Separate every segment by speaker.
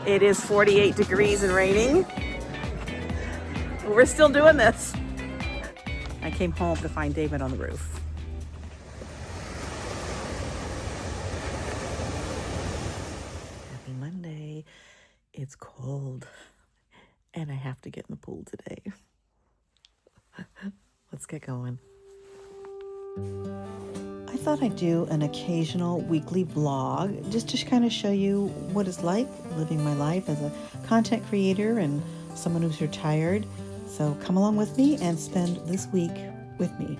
Speaker 1: It is 48 degrees and raining. We're still doing this. I came home to find David on the roof. Happy Monday. It's cold and I have to get in the pool today. Let's get going. I thought I'd do an occasional weekly vlog just to kind of show you what it's like living my life as a content creator and someone who's retired. So come along with me and spend this week with me.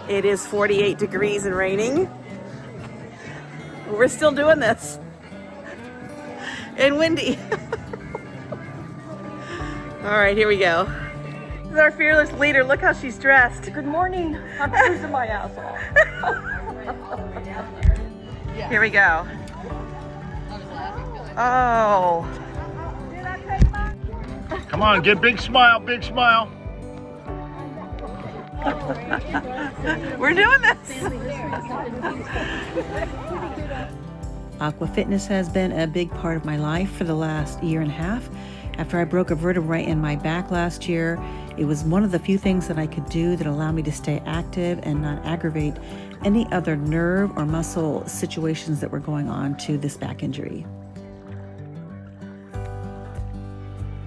Speaker 1: It is 48 degrees and raining. We're still doing this. And windy. All right, here we go. This is our fearless leader. Look how she's dressed.
Speaker 2: Good morning. I'm freezing my ass off.
Speaker 1: Here we go. Oh.
Speaker 3: Come on, get big smile, big smile.
Speaker 1: We're doing this. Aqua fitness has been a big part of my life for the last year and a half. After I broke a vertebrae in my back last year, it was one of the few things that I could do that allowed me to stay active and not aggravate any other nerve or muscle situations that were going on to this back injury.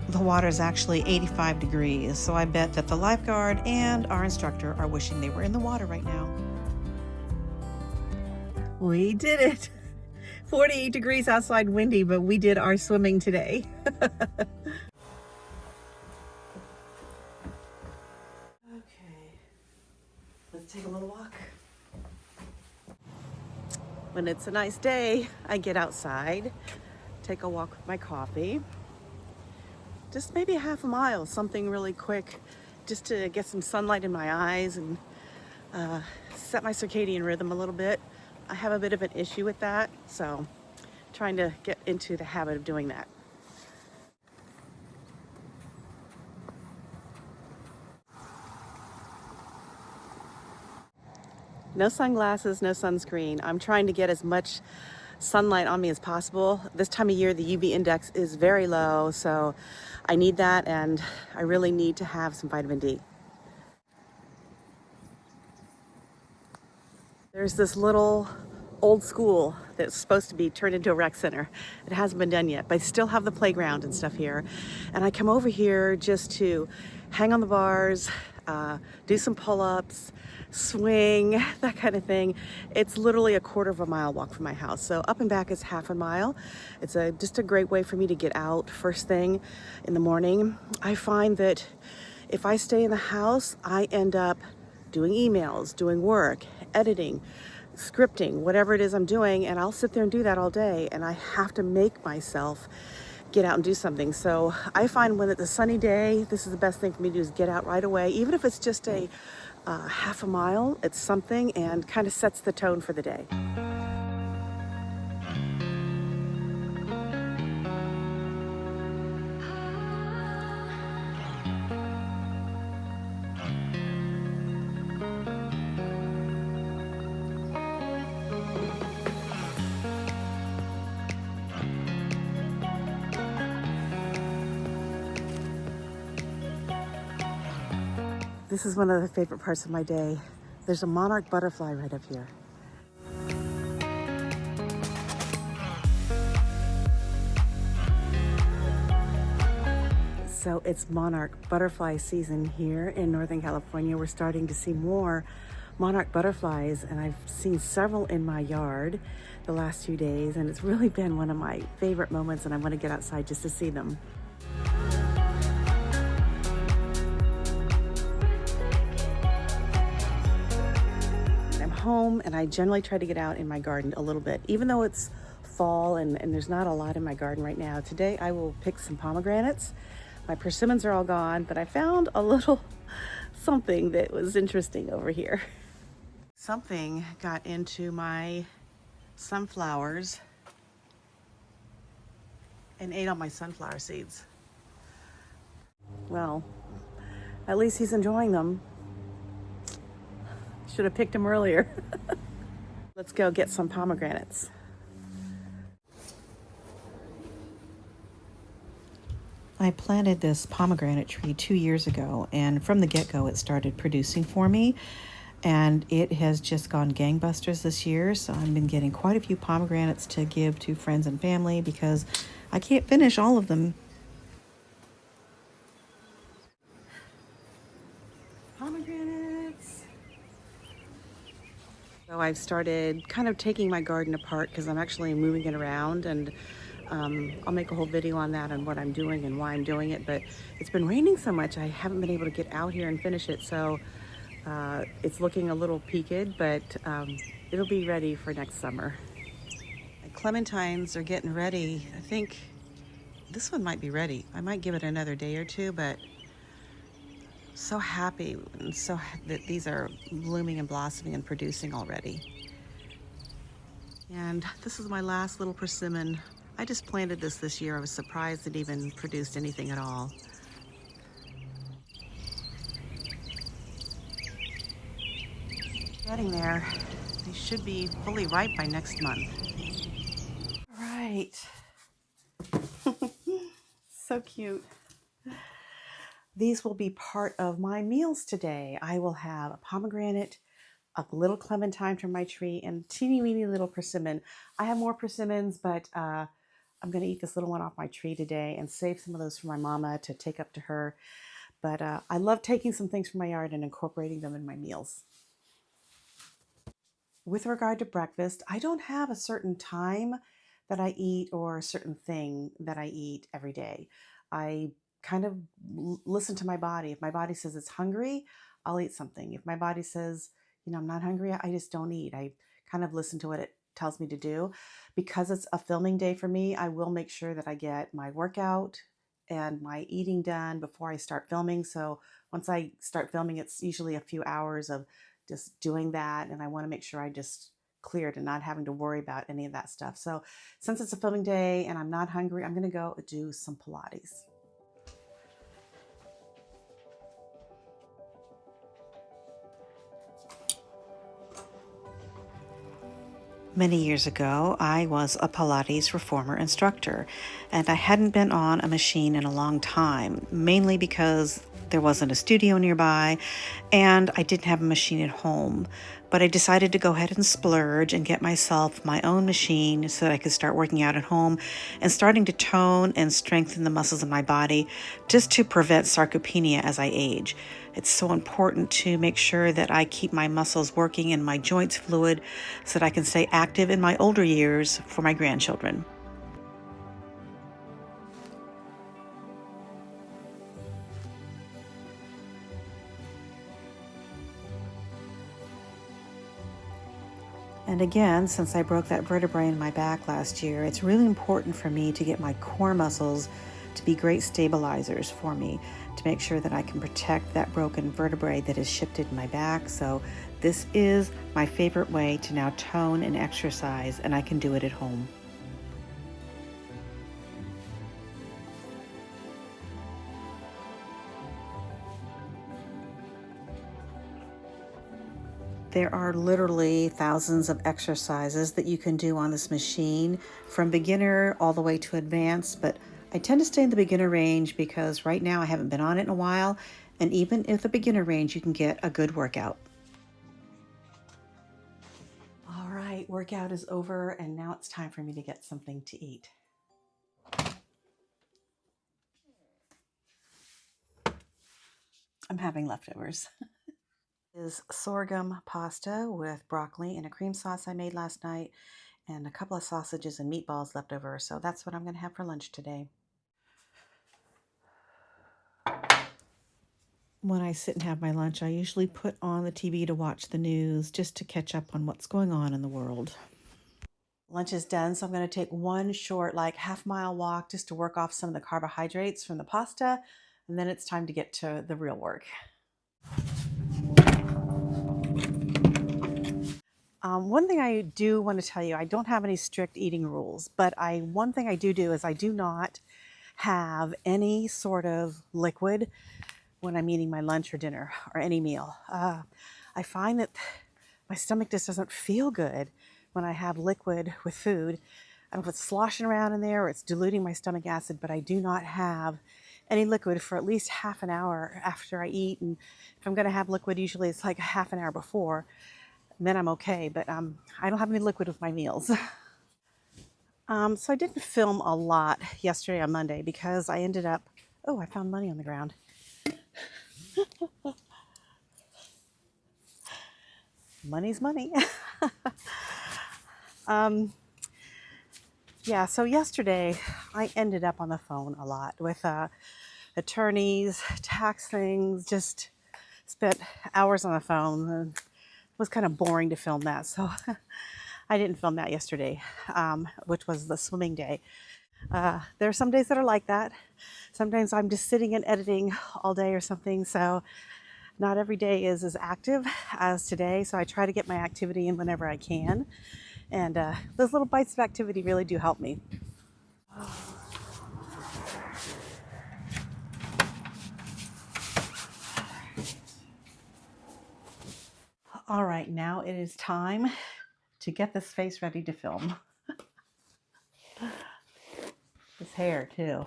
Speaker 1: The water is actually 85 degrees, so I bet that the lifeguard and our instructor are wishing they were in the water right now. We did it. 48 degrees outside, windy, but we did our swimming today. Okay, let's take a little walk. When it's a nice day, I get outside, take a walk with my coffee. Just maybe a half a mile, something really quick, just to get some sunlight in my eyes and set my circadian rhythm a little bit. I have a bit of an issue with that, so trying to get into the habit of doing that. No sunglasses, no sunscreen. I'm trying to get as much sunlight on me as possible. This time of year, the UV index is very low, so I need that, and I really need to have some vitamin D. There's this little old school that's supposed to be turned into a rec center. It hasn't been done yet, but I still have the playground and stuff here. And I come over here just to hang on the bars, do some pull-ups, swing, that kind of thing. It's literally a quarter of a mile walk from my house. So up and back is half a mile. It's just a great way for me to get out first thing in the morning. I find that if I stay in the house, I end up doing emails, doing work, editing, scripting, whatever it is I'm doing, and I'll sit there and do that all day, and I have to make myself get out and do something. So I find when it's a sunny day, this is the best thing for me to do, is get out right away. Even if it's just a half a mile, it's something and kind of sets the tone for the day. This is one of the favorite parts of my day. There's a monarch butterfly right up here. So it's monarch butterfly season here in Northern California. We're starting to see more monarch butterflies, and I've seen several in my yard the last few days, and it's really been one of my favorite moments, and I want to get outside just to see them. Home, and I generally try to get out in my garden a little bit, even though it's fall and there's not a lot in my garden right now. Today I will pick some pomegranates. My persimmons are all gone, but I found a little something that was interesting over here. Something got into my sunflowers and ate all my sunflower seeds. Well, at least he's enjoying them. Should have picked him earlier. Let's go get some pomegranates. I planted this pomegranate tree 2 years ago, and from the get-go it started producing for me, and it has just gone gangbusters this year. So I've been getting quite a few pomegranates to give to friends and family because I can't finish all of them. Pomegranates. So I've started kind of taking my garden apart because I'm actually moving it around, and I'll make a whole video on that and what I'm doing and why I'm doing it. But it's been raining so much I haven't been able to get out here and finish it. So it's looking a little peaked, but it'll be ready for next summer. My clementines are getting ready. I think this one might be ready. I might give it another day or two, but so happy and that these are blooming and blossoming and producing already. And this is my last little persimmon. I just planted this year. I was surprised it even produced anything at all. Getting there. They should be fully ripe by next month. All right. So cute. These will be part of my meals today. I will have a pomegranate, a little clementine from my tree, and teeny weeny little persimmon. I have more persimmons, but I'm going to eat this little one off my tree today and save some of those for my mama to take up to her. But I love taking some things from my yard and incorporating them in my meals. With regard to breakfast, I don't have a certain time that I eat or a certain thing that I eat every day. I kind of listen to my body. If my body says it's hungry, I'll eat something. If my body says, I'm not hungry, I just don't eat. I kind of listen to what it tells me to do. Because it's a filming day for me, I will make sure that I get my workout and my eating done before I start filming. So once I start filming, it's usually a few hours of just doing that, and I want to make sure I just cleared and not having to worry about any of that stuff. So since it's a filming day and I'm not hungry, I'm going to go do some Pilates. Many years ago, I was a Pilates reformer instructor, and I hadn't been on a machine in a long time, mainly because there wasn't a studio nearby, and I didn't have a machine at home. But I decided to go ahead and splurge and get myself my own machine so that I could start working out at home and starting to tone and strengthen the muscles of my body just to prevent sarcopenia as I age. It's so important to make sure that I keep my muscles working and my joints fluid so that I can stay active in my older years for my grandchildren. And again, since I broke that vertebrae in my back last year, it's really important for me to get my core muscles to be great stabilizers for me, to make sure that I can protect that broken vertebrae that is shifted in my back. So this is my favorite way to now tone and exercise, and I can do it at home. There are literally thousands of exercises that you can do on this machine, from beginner all the way to advanced, but I tend to stay in the beginner range because right now I haven't been on it in a while, and even at the beginner range, you can get a good workout. All right, workout is over, and now it's time for me to get something to eat. I'm having leftovers. Is sorghum pasta with broccoli and a cream sauce I made last night, and a couple of sausages and meatballs left over. So that's what I'm going to have for lunch today. When I sit and have my lunch, I usually put on the TV to watch the news just to catch up on what's going on in the world. Lunch is done, so I'm going to take one short, half-mile walk just to work off some of the carbohydrates from the pasta, and then it's time to get to the real work. One thing I do want to tell you, I don't have any strict eating rules, but one thing I do is I do not have any sort of liquid when I'm eating my lunch or dinner or any meal. I find that my stomach just doesn't feel good when I have liquid with food. I don't know if it's sloshing around in there or it's diluting my stomach acid, but I do not have any liquid for at least half an hour after I eat. And if I'm going to have liquid, usually it's like a half an hour before, and then I'm okay. But I don't have any liquid with my meals. So I didn't film a lot yesterday on Monday because I ended up, oh, I found money on the ground. Money's money. Yeah, so yesterday I ended up on the phone a lot with attorneys, tax things, just spent hours on the phone. And it was kind of boring to film that, so I didn't film that yesterday, which was the swimming day. There are some days that are like that. Sometimes I'm just sitting and editing all day or something, so not every day is as active as today, so I try to get my activity in whenever I can. And those little bites of activity really do help me. All right, now it is time to get this face ready to film. This hair, too.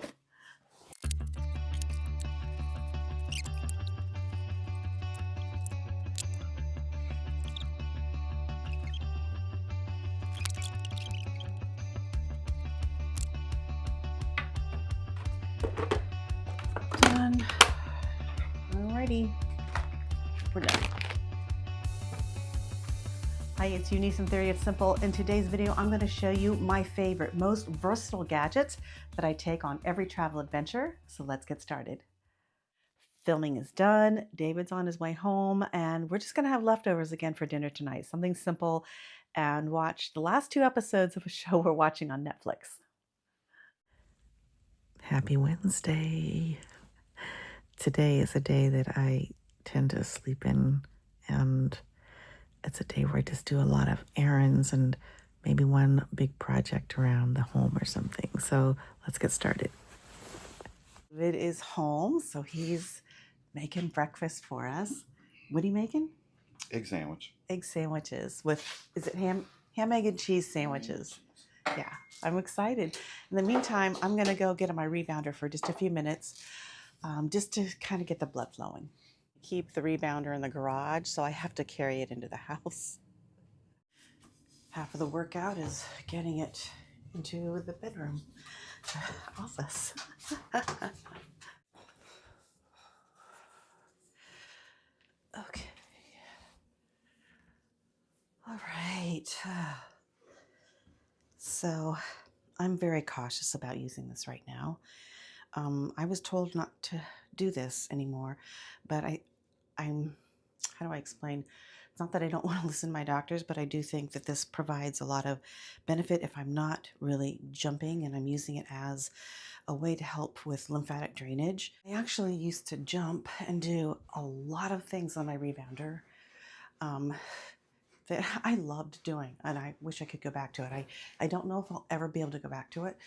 Speaker 1: Done. Alrighty, we're done. Hi, it's Eunice in Theory of Simple. In today's video, I'm going to show you my favorite, most versatile gadgets that I take on every travel adventure. So let's get started. Filming is done, David's on his way home, and we're just going to have leftovers again for dinner tonight. Something simple, and watch the last 2 episodes of a show we're watching on Netflix. Happy Wednesday. Today is a day that I tend to sleep in, and it's a day where I just do a lot of errands and maybe one big project around the home or something. So let's get started. David is home, so he's making breakfast for us. What are you making?
Speaker 4: Egg sandwich.
Speaker 1: Egg sandwiches with, is it ham, egg, and cheese sandwiches? Yeah, I'm excited. In the meantime, I'm going to go get on my rebounder for just a few minutes, just to kind of get the blood flowing. Keep the rebounder in the garage, so I have to carry it into the house. Half of the workout is getting it into the bedroom office. Okay. All right. So I'm very cautious about using this right now. I was told not to do this anymore, but I'm, how do I explain? It's not that I don't want to listen to my doctors, but I do think that this provides a lot of benefit if I'm not really jumping and I'm using it as a way to help with lymphatic drainage. I actually used to jump and do a lot of things on my rebounder that I loved doing, and I wish I could go back to it. I don't know if I'll ever be able to go back to it,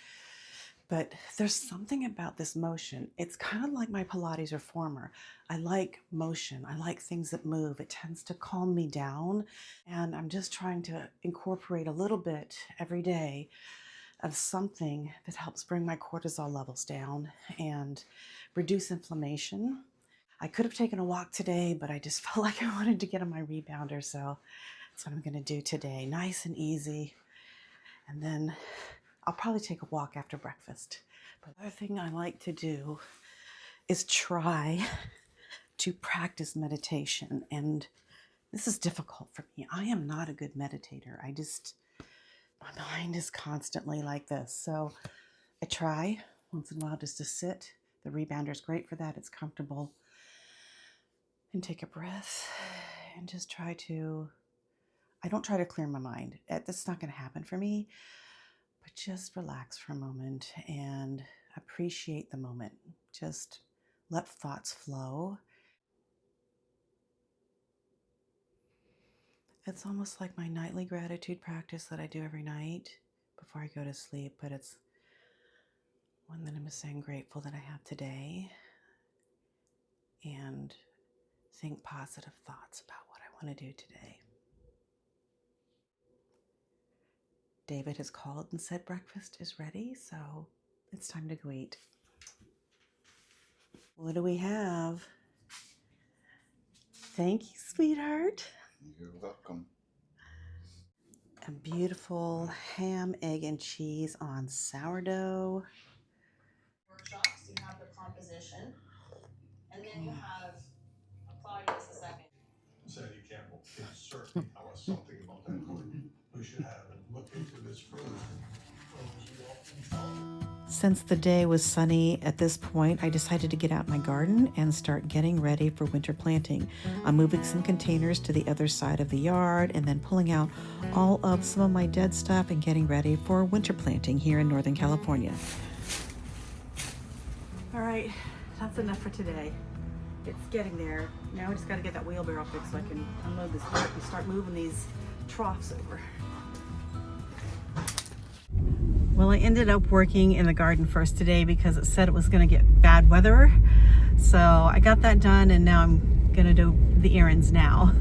Speaker 1: but there's something about this motion. It's kind of like my Pilates reformer. I like motion. I like things that move. It tends to calm me down, and I'm just trying to incorporate a little bit every day of something that helps bring my cortisol levels down and reduce inflammation. I could have taken a walk today, but I just felt like I wanted to get on my rebounder, so that's what I'm going to do today. Nice and easy. And then I'll probably take a walk after breakfast. But the other thing I like to do is try to practice meditation. And this is difficult for me. I am not a good meditator. My mind is constantly like this. So I try once in a while just to sit. The rebounder is great for that. It's comfortable. And take a breath and just try to, I don't try to clear my mind. That's not going to happen for me. But just relax for a moment and appreciate the moment. Just let thoughts flow. It's almost like my nightly gratitude practice that I do every night before I go to sleep, but it's one that I'm saying grateful that I have today and think positive thoughts about what I want to do today. David has called and said breakfast is ready, so it's time to go eat. What do we have? Thank you, sweetheart.
Speaker 4: You're welcome.
Speaker 1: A beautiful ham, egg, and cheese on sourdough.
Speaker 5: Workshops, you have the composition, and then you have Claudius the second.
Speaker 6: Sandy Campbell can certainly tell us something about that group. We should have looked into this further.
Speaker 1: Since the day was sunny at this point, I decided to get out in my garden and start getting ready for winter planting. I'm moving some containers to the other side of the yard and then pulling out all of some of my dead stuff and getting ready for winter planting here in Northern California. All right, that's enough for today. It's getting there. Now we just got to get that wheelbarrow fixed so I can unload this dirt and start moving these troughs over. Well, I ended up working in the garden first today because it said it was going to get bad weather. So I got that done and now I'm going to do the errands now.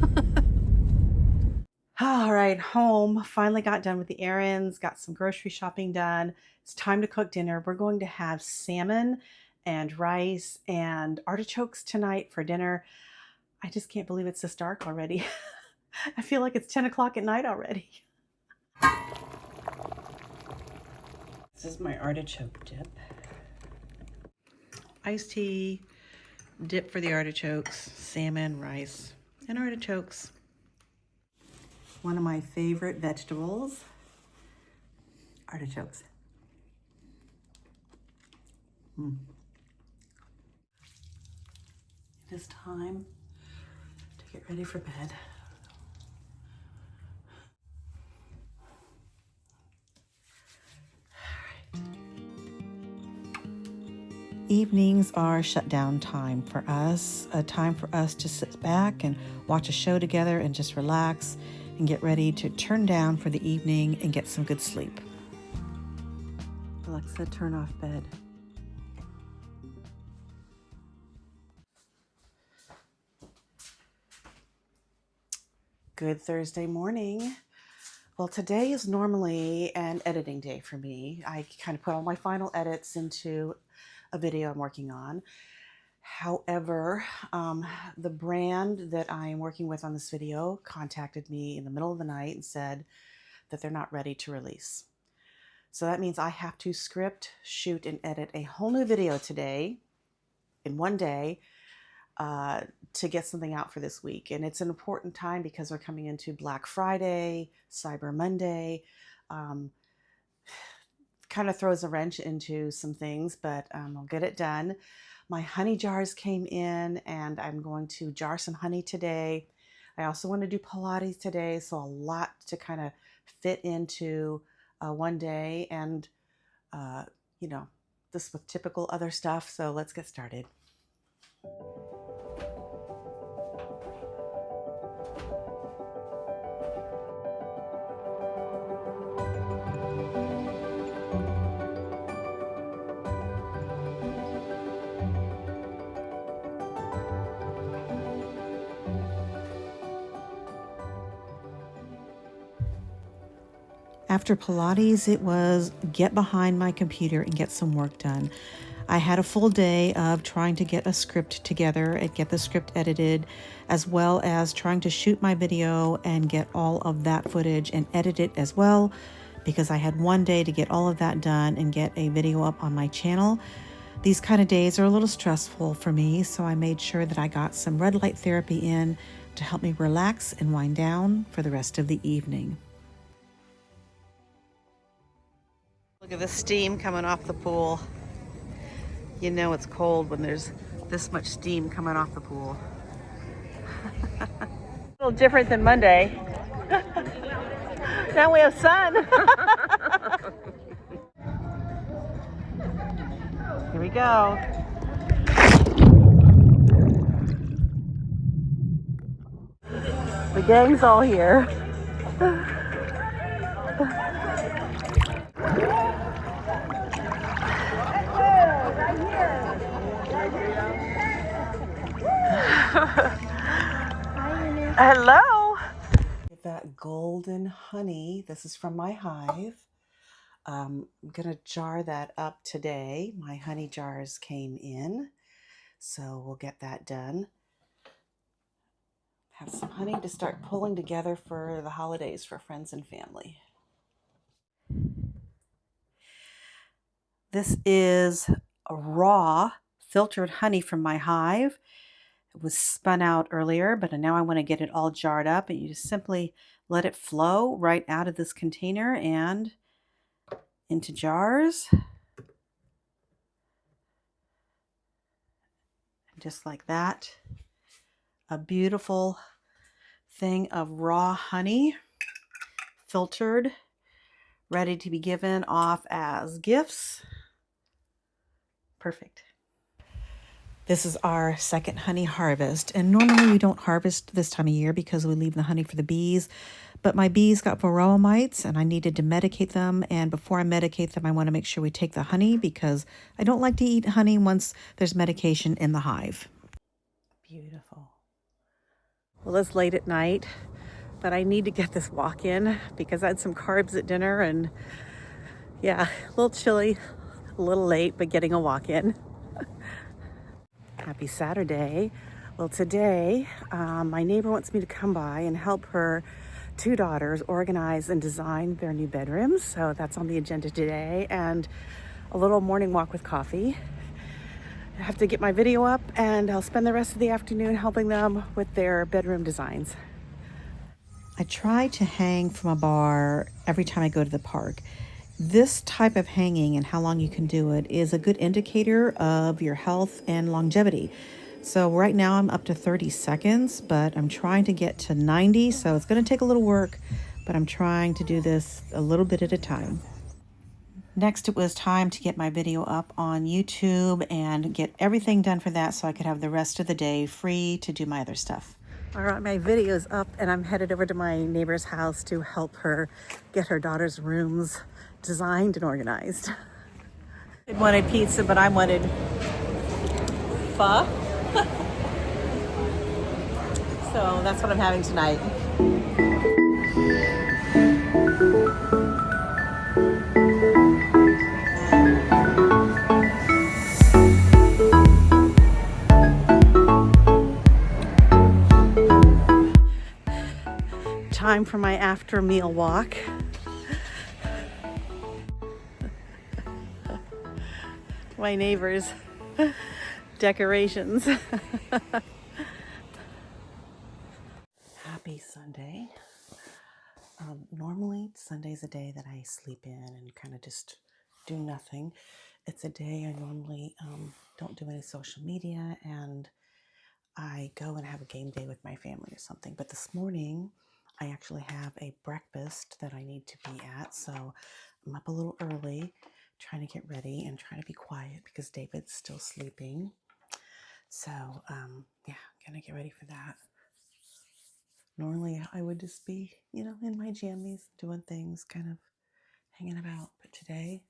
Speaker 1: All right, home. Finally got done with the errands, got some grocery shopping done. It's time to cook dinner. We're going to have salmon and rice and artichokes tonight for dinner. I just can't believe it's this dark already. I feel like it's 10 o'clock at night already. This is my artichoke dip. Iced tea, dip for the artichokes, salmon, rice, and artichokes. One of my favorite vegetables, artichokes. It is time to get ready for bed. Evenings are shutdown time for us, a time for us to sit back and watch a show together and just relax and get ready to turn down for the evening and get some good sleep. Alexa, turn off bed. Good Thursday morning. Well, today is normally an editing day for me. I kind of put all my final edits into a video I'm working on. However, the brand that I am working with on this video contacted me in the middle of the night and said that they're not ready to release. So that means I have to script, shoot, and edit a whole new video today in one day to get something out for this week. And it's an important time because we're coming into Black Friday, Cyber Monday. Kind of throws a wrench into some things, but I'll get it done. My honey jars came in and I'm going to jar some honey today. I also want to do Pilates today, so a lot to kind of fit into one day and, you know, this with typical other stuff. So let's get started. After Pilates, it was get behind my computer and get some work done. I had a full day of trying to get a script together and get the script edited, as well as trying to shoot my video and get all of that footage and edit it as well, because I had one day to get all of that done and get a video up on my channel. These kind of days are a little stressful for me, so I made sure that I got some red light therapy in to help me relax and wind down for the rest of the evening. Look at the steam coming off the pool. You know it's cold when there's this much steam coming off the pool. A little different than Monday. Now we have sun. Here we go. The gang's all here. Hello. That golden honey. This is from my hive. I'm gonna jar that up today. My honey jars came in, so we'll get that done. Have some honey to start pulling together for the holidays for friends and family. This is a raw filtered honey from my hive. It was spun out earlier, but now I want to get it all jarred up, and you just simply let it flow right out of this container and into jars. Just like that. A beautiful thing of raw honey, filtered, ready to be given off as gifts. Perfect. This is our second honey harvest, and normally we don't harvest this time of year because we leave the honey for the bees, but my bees got varroa mites and I needed to medicate them, and before I medicate them I want to make sure we take the honey because I don't like to eat honey once there's medication in the hive. Beautiful. Well, it's late at night, but I need to get this walk in because I had some carbs at dinner, and yeah, a little chilly, a little late, but getting a walk in. Happy Saturday. Well, today my neighbor wants me to come by and help her two daughters organize and design their new bedrooms. So that's on the agenda today, and a little morning walk with coffee. I have to get my video up, and I'll spend the rest of the afternoon helping them with their bedroom designs. I try to hang from a bar every time I go to the park. This type of hanging and how long you can do it is a good indicator of your health and longevity. So right now I'm up to 30 seconds, but I'm trying to get to 90. So it's going to take a little work, but I'm trying to do this a little bit at a time. Next, it was time to get my video up on YouTube and get everything done for that so I could have the rest of the day free to do my other stuff. All right, my video's up and I'm headed over to my neighbor's house to help her get her daughter's rooms designed and organized. I wanted pizza, but I wanted pho. So that's what I'm having tonight. Time for my after meal walk. My neighbor's decorations. Happy Sunday. Normally Sunday's a day that I sleep in and kind of just do nothing. It's a day I normally don't do any social media, and I go and have a game day with my family or something. But this morning I actually have a breakfast that I need to be at, so I'm up a little early trying to get ready and trying to be quiet because David's still sleeping. So yeah, gonna get ready for that. Normally I would just be, in my jammies doing things, kind of hanging about, but today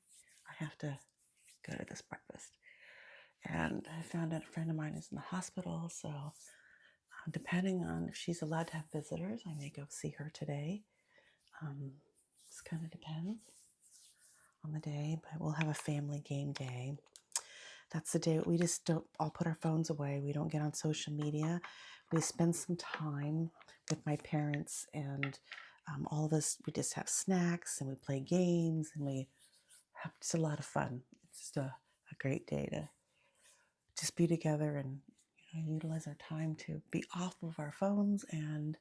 Speaker 1: I have to go to this breakfast. And I found out a friend of mine is in the hospital, so depending on if she's allowed to have visitors, I may go see her today. This kind of depends on the day, but we'll have a family game day. That's the day we just don't all put our phones away. We don't get on social media. We spend some time with my parents, and all of us, we just have snacks and we play games and we have just a lot of fun. It's just a great day to just be together and utilize our time to be off of our phones and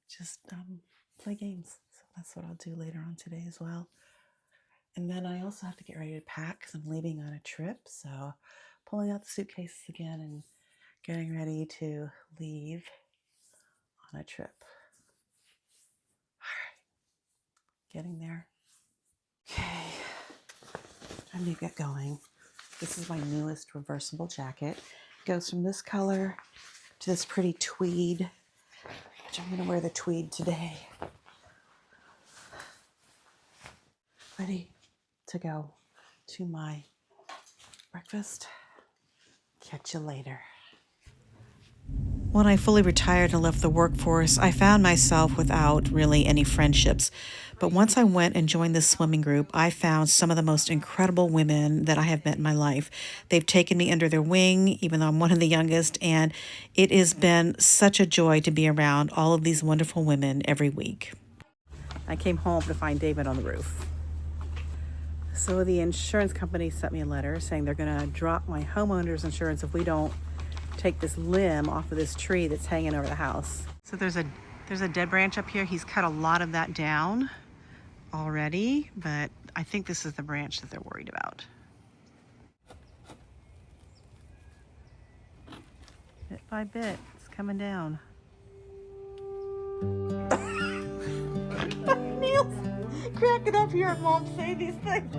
Speaker 1: just play games. So that's what I'll do later on today as well. And then I also have to get ready to pack because I'm leaving on a trip. So pulling out the suitcases again and getting ready to leave on a trip. All right, getting there. Okay, time to get going. This is my newest reversible jacket. It goes from this color to this pretty tweed Which I'm gonna wear the tweed today. Ready to go to my breakfast. Catch you later. When I fully retired and left the workforce, I found myself without really any friendships. But once I went and joined this swimming group, I found some of the most incredible women that I have met in my life. They've taken me under their wing, even though I'm one of the youngest, and it has been such a joy to be around all of these wonderful women every week. I came home to find David on the roof. So the insurance company sent me a letter saying they're going to drop my homeowner's insurance if we don't take this limb off of this tree that's hanging over the house. So there's a dead branch up here. He's cut a lot of that down already, but I think this is the branch that they're worried about. Bit by bit, it's coming down. Neil's cracking up here at Mom saying these things.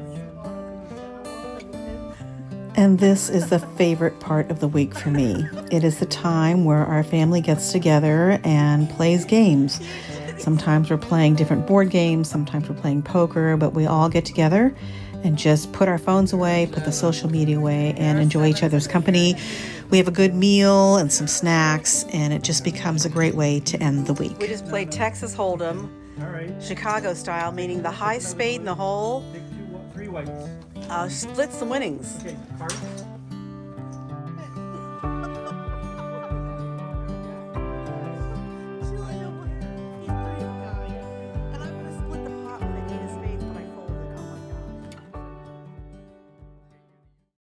Speaker 1: And this is the favorite part of the week for me. It is the time where our family gets together and plays games. Sometimes we're playing different board games, sometimes we're playing poker, but we all get together and just put our phones away, put the social media away, and enjoy each other's company. We have a good meal and some snacks, and it just becomes a great way to end the week. We just played Texas Hold'em, Chicago style, meaning the high spade in the hole
Speaker 4: Pick three whites.
Speaker 1: splits the winnings.
Speaker 4: Okay, cards.